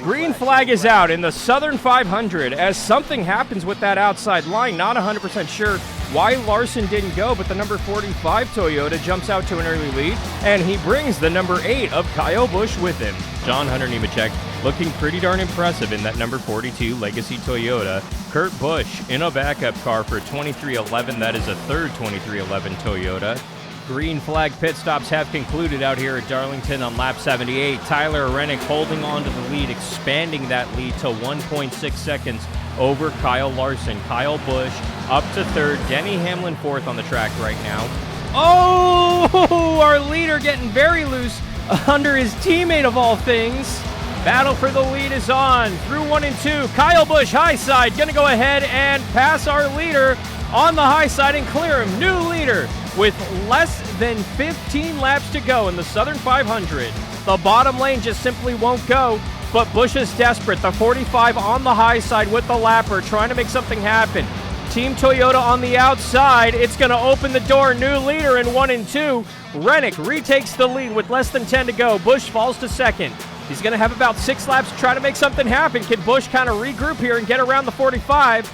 Green flag is out in the Southern 500 as something happens with that outside line. Not 100% sure why Larson didn't go, but the number 45 Toyota jumps out to an early lead, and he brings the number 8 of Kyle Busch with him. John Hunter Nemechek looking pretty darn impressive in that number 42 Legacy Toyota. Kurt Busch in a backup car for 2311. That is a third 2311 Toyota. Green flag pit stops have concluded out here at Darlington on lap 78. Tyler Rennick holding on to the lead, expanding that lead to 1.6 seconds over Kyle Larson. Kyle Busch up to third. Denny Hamlin fourth on the track right now. Oh, our leader getting very loose under his teammate of all things. Battle for the lead is on through 1 and 2. Kyle Busch high side going to go ahead and pass our leader on the high side and clear him. New leader with less than 15 laps to go in the Southern 500. The bottom lane just simply won't go, but Busch is desperate. The 45 on the high side with the lapper, trying to make something happen. Team Toyota on the outside. It's going to open the door. New leader in 1 and 2. Rennick retakes the lead with less than 10 to go. Busch falls to second. He's going to have about 6 laps to try to make something happen. Can Busch kind of regroup here and get around the 45?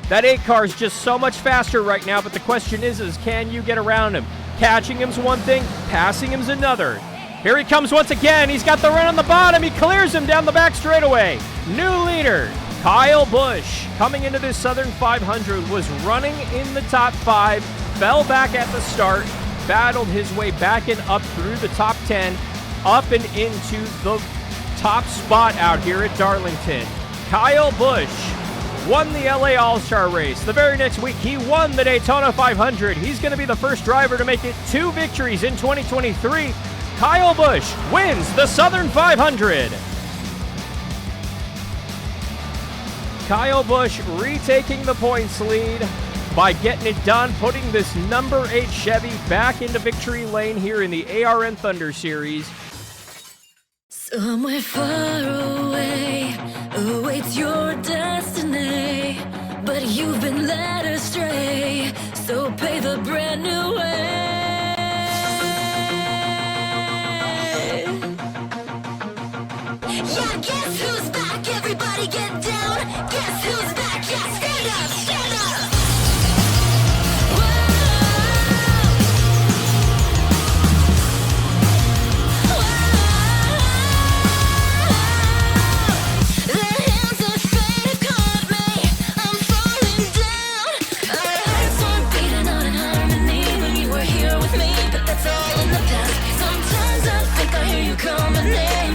That 8 car is just so much faster right now, but the question is can you get around him? Catching him's one thing, passing him's another. Here he comes once again. He's got the run on the bottom. He clears him down the back straightaway. New leader, Kyle Busch, coming into this Southern 500, was running in the top 5, fell back at the start, battled his way back and up through the top 10, up and into the top spot out here at Darlington. Kyle Busch won the LA All-Star race. The very next week, he won the Daytona 500. He's going to be the first driver to make it 2 victories in 2023. Kyle Busch wins the Southern 500. Kyle Busch retaking the points lead by getting it done, putting this number 8 Chevy back into victory lane here in the ARN Thunder Series. Somewhere far away awaits your destiny, but you've been led astray, so pave a brand new way. Yeah, guess who's back? Everybody get down. Guess who's back? Yeah, stand up, stand up.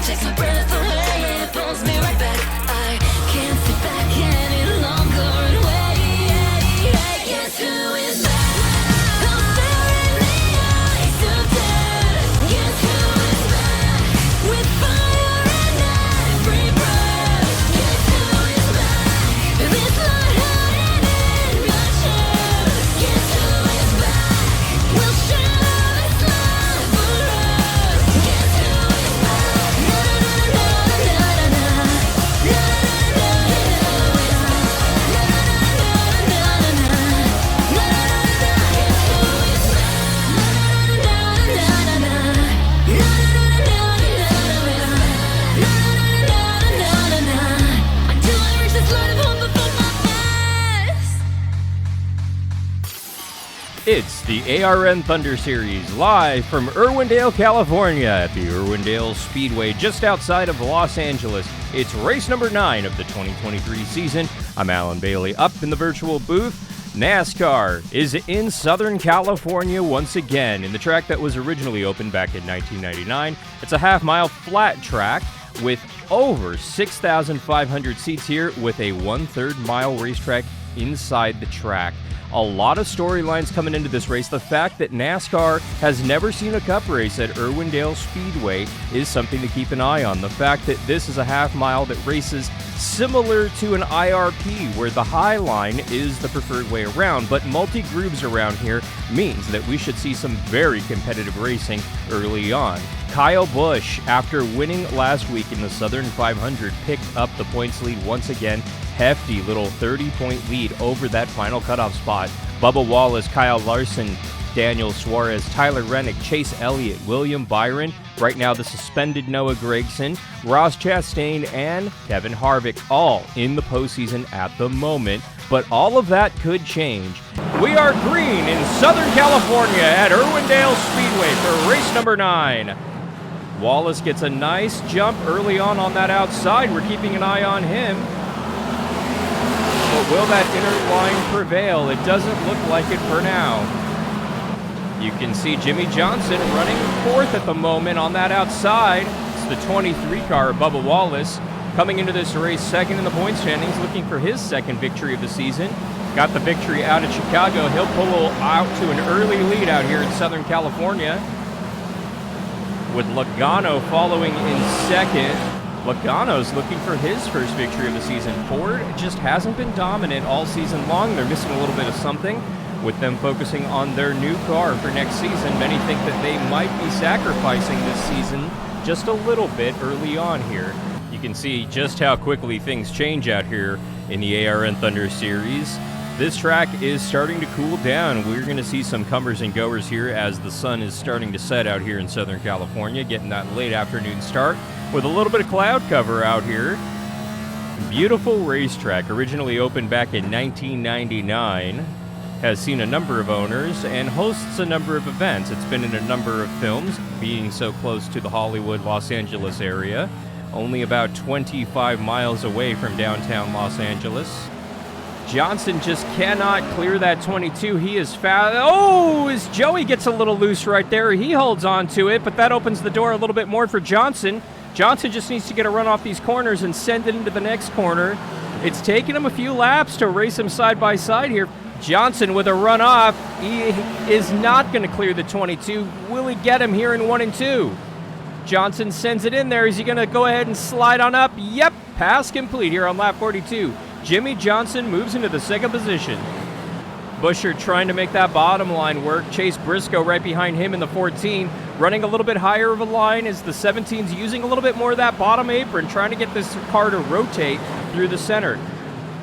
Takes my breath away, it pulls me right back. I can't sit back any longer and wait. Guess who is back? I'm staring in the eyes of death. Guess who is back? With fire in every breath. Guess who is back? This light hiding in my chest. Guess who is back? We'll share this life forever. Guess who is back? It's the ARN Thunder Series, live from Irwindale, California, at the Irwindale Speedway, just outside of Los Angeles. It's race number 9 of the 2023 season. I'm Alan Bailey, up in the virtual booth. NASCAR is in Southern California once again, in the track that was originally opened back in 1999. It's a half-mile flat track with over 6,500 seats here, with a 1/3 mile racetrack inside the track. A lot of storylines coming into this race. The fact that NASCAR has never seen a cup race at Irwindale Speedway is something to keep an eye on. The fact that this is a half mile that races similar to an IRP, where the high line is the preferred way around, but multi-grooves around here means that we should see some very competitive racing early on. Kyle Busch, after winning last week in the Southern 500, picked up the points lead once again. Hefty little 30-point lead over that final cutoff spot. Bubba Wallace, Kyle Larson Daniel Suarez, Tyler Rennick, Chase Elliott, William Byron, right now the suspended Noah Gragson, Ross Chastain, and Kevin Harvick, all in the postseason at the moment. But all of that could change. We are green in Southern California at Irwindale Speedway for race number 9. Wallace gets a nice jump early on that outside. We're keeping an eye on him. But will that inner line prevail? It doesn't look like it for now. You can see Jimmie Johnson running 4th at the moment on that outside. It's the 23 car, Bubba Wallace, coming into this race 2nd in the points standings, looking for his 2nd victory of the season. Got the victory out at Chicago. He'll pull out to an early lead out here in Southern California, with Logano following in 2nd. Logano's looking for his first victory of the season. Ford just hasn't been dominant all season long. They're missing a little bit of something. With them focusing on their new car for next season, many think that they might be sacrificing this season just a little bit early on here. You can see just how quickly things change out here in the ARN Thunder Series. This track is starting to cool down. We're going to see some comers and goers here as the sun is starting to set out here in Southern California, getting that late afternoon start with a little bit of cloud cover out here. Beautiful racetrack, originally opened back in 1999, has seen a number of owners and hosts a number of events. It's been in a number of films, being so close to the Hollywood, Los Angeles area, only about 25 miles away from downtown Los Angeles. Johnson just cannot clear that 22. He is fast. Oh, as Joey gets a little loose right there. He holds on to it, but that opens the door a little bit more for Johnson. Johnson just needs to get a run off these corners and send it into the next corner. It's taken him a few laps to race him side by side here. Johnson with a run off. He is not going to clear the 22. Will he get him here in 1 and 2? Johnson sends it in there. Is he going to go ahead and slide on up? Yep, pass complete here on lap 42. Jimmie Johnson moves into the 2nd position. Buescher trying to make that bottom line work. Chase Briscoe right behind him in the 14, running a little bit higher of a line as the 17's using a little bit more of that bottom apron, trying to get this car to rotate through the center.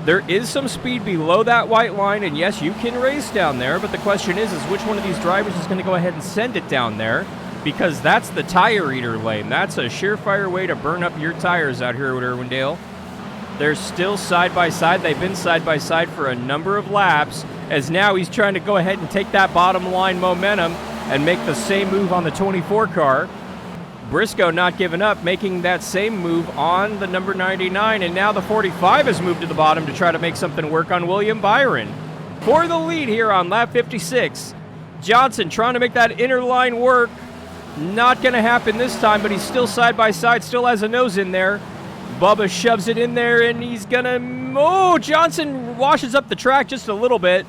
There is some speed below that white line, and yes, you can race down there, but the question is which one of these drivers is going to go ahead and send it down there, because that's the tire eater lane. That's a surefire way to burn up your tires out here at Irwindale. They're still side by side. They've been side by side for a number of laps, as now he's trying to go ahead and take that bottom line momentum and make the same move on the 24 car. Briscoe not giving up, making that same move on the number 99, and now the 45 has moved to the bottom to try to make something work on William Byron. For the lead here on lap 56, Johnson trying to make that inner line work. Not going to happen this time, but he's still side by side, still has a nose in there. Bubba shoves it in there, and he's going to... Oh, Johnson washes up the track just a little bit,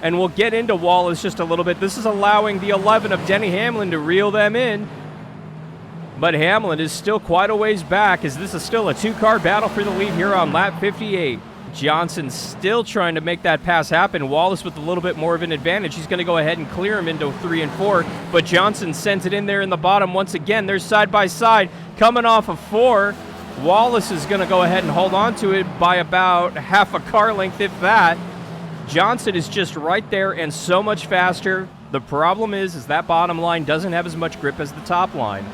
and we'll get into Wallace just a little bit. This is allowing the 11 of Denny Hamlin to reel them in, but Hamlin is still quite a ways back, as this is still a 2-car battle for the lead here on lap 58. Johnson still trying to make that pass happen. Wallace with a little bit more of an advantage. He's going to go ahead and clear him into 3 and 4, but Johnson sends it in there in the bottom once again. They're side by side, coming off of 4. Wallace is going to go ahead and hold on to it by about half a car length, if that. Johnson is just right there and so much faster. The problem is that bottom line doesn't have as much grip as the top line.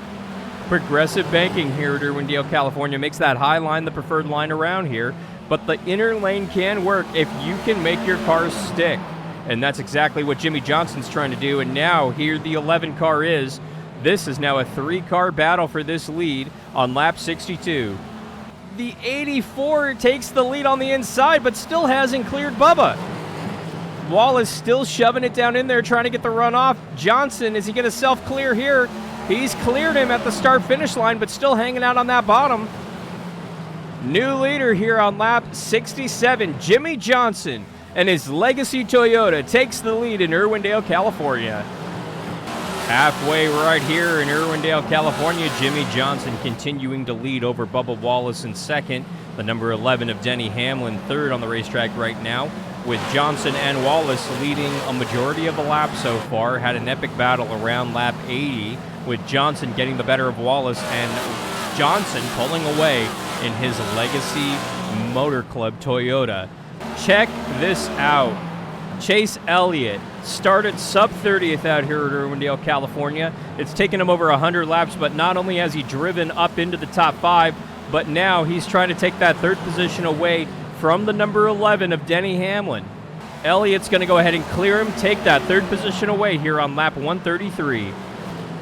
Progressive banking here at Irwindale, California makes that high line the preferred line around here, but the inner lane can work if you can make your cars stick. And that's exactly what Jimmie Johnson's trying to do, and now here the 11 car is. This is now a 3-car battle for this lead on lap 62. The 84 takes the lead on the inside, but still hasn't cleared Bubba. Wallace still shoving it down in there, trying to get the run off. Johnson, is he going to self-clear here? He's cleared him at the start-finish line, but still hanging out on that bottom. New leader here on lap 67, Jimmie Johnson, and his Legacy Toyota takes the lead in Irwindale, California. Halfway right here in Irwindale, California, Jimmie Johnson continuing to lead over Bubba Wallace in 2nd. The number 11 of Denny Hamlin 3rd on the racetrack right now, with Johnson and Wallace leading a majority of the lap so far. Had an epic battle around lap 80, with Johnson getting the better of Wallace and Johnson pulling away in his Legacy Motor Club Toyota. Check this out. Chase Elliott started sub 30th out here at Irwindale, California. It's taken him over 100 laps, but not only has he driven up into the top 5, but now he's trying to take that 3rd position away from the number 11 of Denny Hamlin. Elliott's going to go ahead and clear him, take that 3rd position away here on lap 133.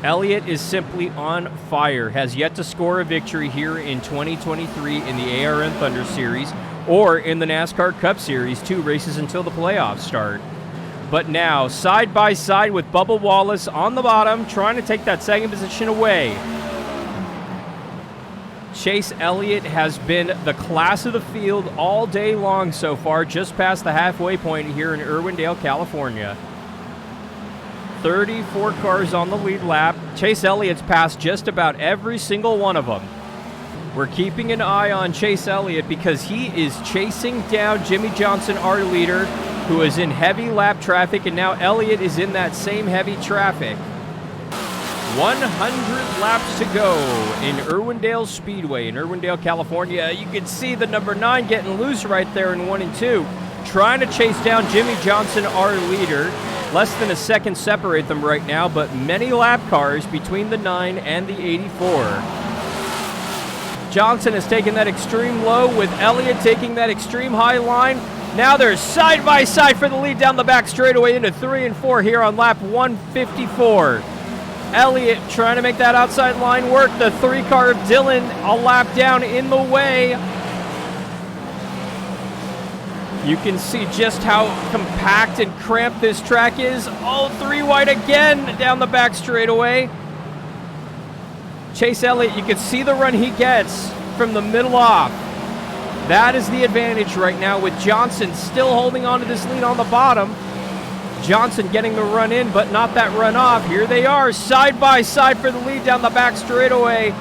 Elliott is simply on fire, has yet to score a victory here in 2023 in the ARN Thunder Series or in the NASCAR Cup Series, 2 races until the playoffs start. But now, side by side with Bubba Wallace on the bottom, trying to take that 2nd position away. Chase Elliott has been the class of the field all day long so far, just past the halfway point here in Irwindale, California. 34 cars on the lead lap. Chase Elliott's passed just about every single one of them. We're keeping an eye on Chase Elliott because he is chasing down Jimmie Johnson, our leader, who is in heavy lap traffic, and now Elliott is in that same heavy traffic. 100 laps to go in Irwindale Speedway in Irwindale, California. You can see the number 9 getting loose right there in 1 and 2, trying to chase down Jimmie Johnson, our leader. Less than a second separate them right now, but many lap cars between the 9 and the 84. Johnson has taken that extreme low with Elliott taking that extreme high line. Now they're side by side for the lead down the back straightaway into 3 and 4 here on lap 154. Elliott trying to make that outside line work. The 3 car of Dylan a lap down in the way. You can see just how compact and cramped this track is. Oh, 3 wide again down the back straightaway. Chase Elliott, you can see the run he gets from the middle off. That is the advantage right now with Johnson still holding on to this lead on the bottom. Johnson getting the run in, but not that run off. Here they are, side by side for the lead down the back straightaway.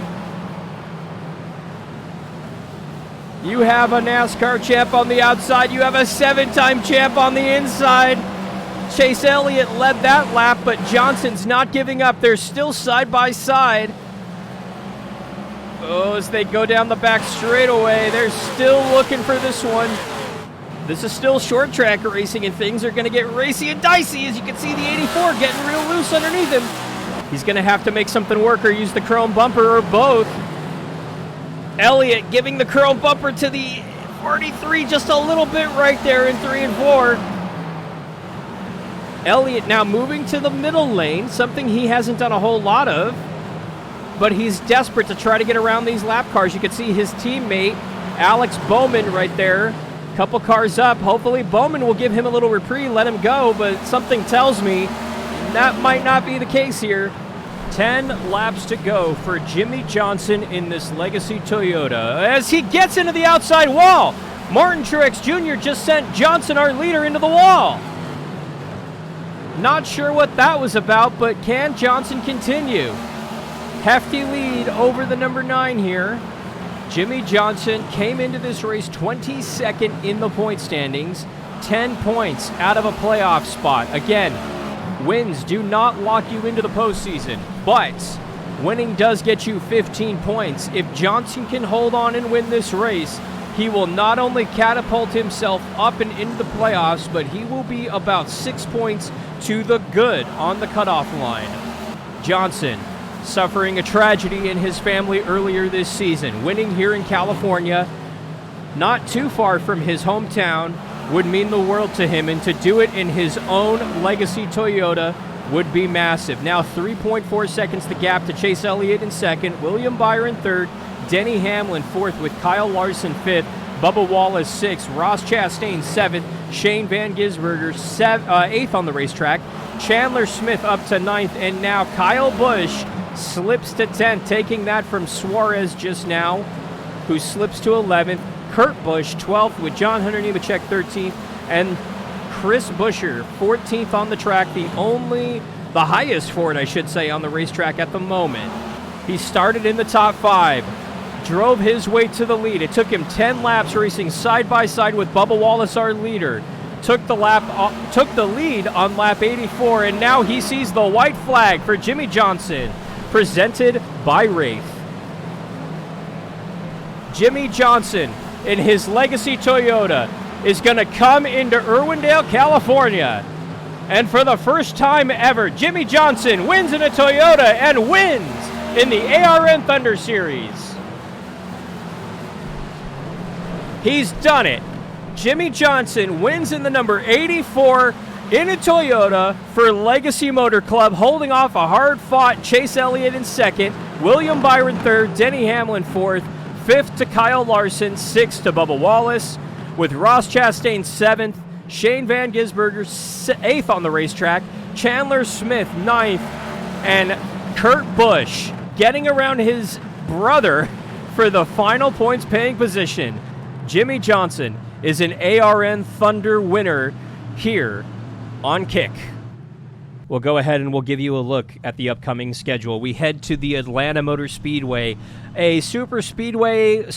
You have a NASCAR champ on the outside. You have a 7-time champ on the inside. Chase Elliott led that lap, but Johnson's not giving up. They're still side by side. Oh, as they go down the back straightaway, they're still looking for this one. This is still short track racing, and things are going to get racy and dicey. As you can see, the 84 getting real loose underneath him. He's going to have to make something work or use the chrome bumper or both. Elliott giving the chrome bumper to the 43 just a little bit right there in 3 and 4. Elliott now moving to the middle lane, something he hasn't done a whole lot of, but he's desperate to try to get around these lap cars. You can see his teammate, Alex Bowman, right there. Couple cars up. Hopefully Bowman will give him a little reprieve, let him go, but something tells me that might not be the case here. 10 laps to go for Jimmie Johnson in this Legacy Toyota as he gets into the outside wall. Martin Truex Jr. just sent Johnson, our leader, into the wall. Not sure what that was about, but can Johnson continue? Hefty lead over the number 9 here. Jimmie Johnson came into this race 22nd in the point standings, 10 points out of a playoff spot. Again, wins do not lock you into the postseason, but winning does get you 15 points. If Johnson can hold on and win this race, he will not only catapult himself up and into the playoffs, but he will be about 6 points to the good on the cutoff line. Johnson suffering a tragedy in his family earlier this season. Winning here in California, not too far from his hometown, would mean the world to him, and to do it in his own Legacy Toyota would be massive. Now 3.4 seconds the gap to Chase Elliott in second, William Byron third, Denny Hamlin fourth with Kyle Larson fifth, Bubba Wallace sixth, Ross Chastain seventh, Shane Van Gisberger eighth on the racetrack, Chandler Smith up to ninth, and now Kyle Busch slips to 10th, taking that from Suarez just now, who slips to 11th. Kurt Busch 12th with John Hunter Nemechek 13th, and Chris Buescher 14th on the track, the highest for it, I should say, on the racetrack at the moment. He started in the top 5, drove his way to the lead. It took him 10 laps racing side by side with Bubba Wallace, our leader. Took the lead on lap 84, and now he sees the white flag for Jimmie Johnson, presented by Wraith. Jimmie Johnson in his Legacy Toyota is going to come into Irwindale, California. And for the first time ever, Jimmie Johnson wins in a Toyota and wins in the ARN Thunder Series. He's done it. Jimmie Johnson wins in the number 84 in a Toyota for Legacy Motor Club, holding off a hard-fought Chase Elliott in second, William Byron third, Denny Hamlin fourth, fifth to Kyle Larson, sixth to Bubba Wallace, with Ross Chastain seventh, Shane Van Gisberger eighth on the racetrack, Chandler Smith ninth, and Kurt Busch getting around his brother for the final points paying position. Jimmie Johnson is an ARN Thunder winner here on Kick. We'll go ahead and we'll give you a look at the upcoming schedule. We head to the Atlanta Motor Speedway, a super speedway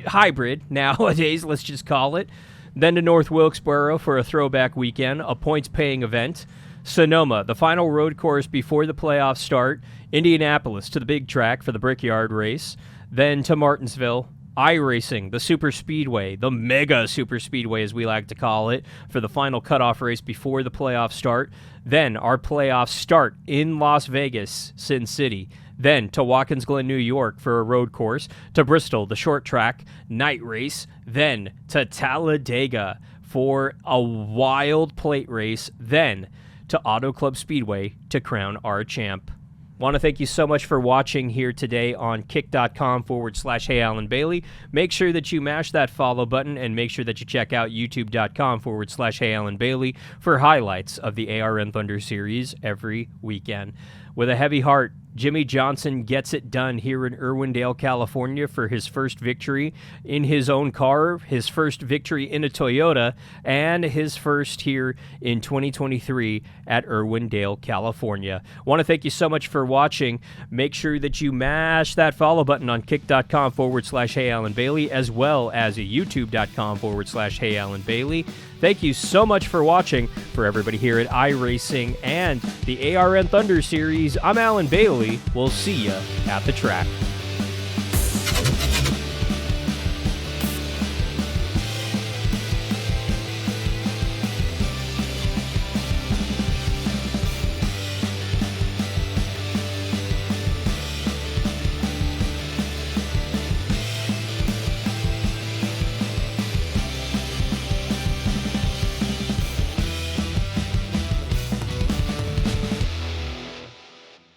hybrid nowadays, let's just call it. Then to North Wilkesboro for a throwback weekend, a points-paying event. Sonoma, the final road course before the playoffs start. Indianapolis to the big track for the Brickyard race. Then to Martinsville. iRacing, the super speedway, the mega super speedway as we like to call it, for the final cutoff race before the playoffs start. Then our playoffs start in Las Vegas, Sin City. Then to Watkins Glen, New York for a road course. To Bristol, the short track night race. Then to Talladega for a wild plate race. Then to Auto Club Speedway to crown our champ. Want to thank you so much for watching here today on kick.com/Hey Alan Bailey. Make sure that you mash that follow button and make sure that you check out youtube.com/Hey Alan Bailey for highlights of the ARN Thunder Series every weekend. With a heavy heart, Jimmie Johnson gets it done here in Irwindale, California for his first victory in his own car, his first victory in a Toyota, and his first here in 2023 at Irwindale, California. Want to thank you so much for watching. Make sure that you mash that follow button on kick.com/Hey Alan Bailey, as well as youtube.com/Hey Alan Bailey. Thank you so much for watching. For everybody here at iRacing and the ARN Thunder Series, I'm Alan Bailey. We'll see you at the track.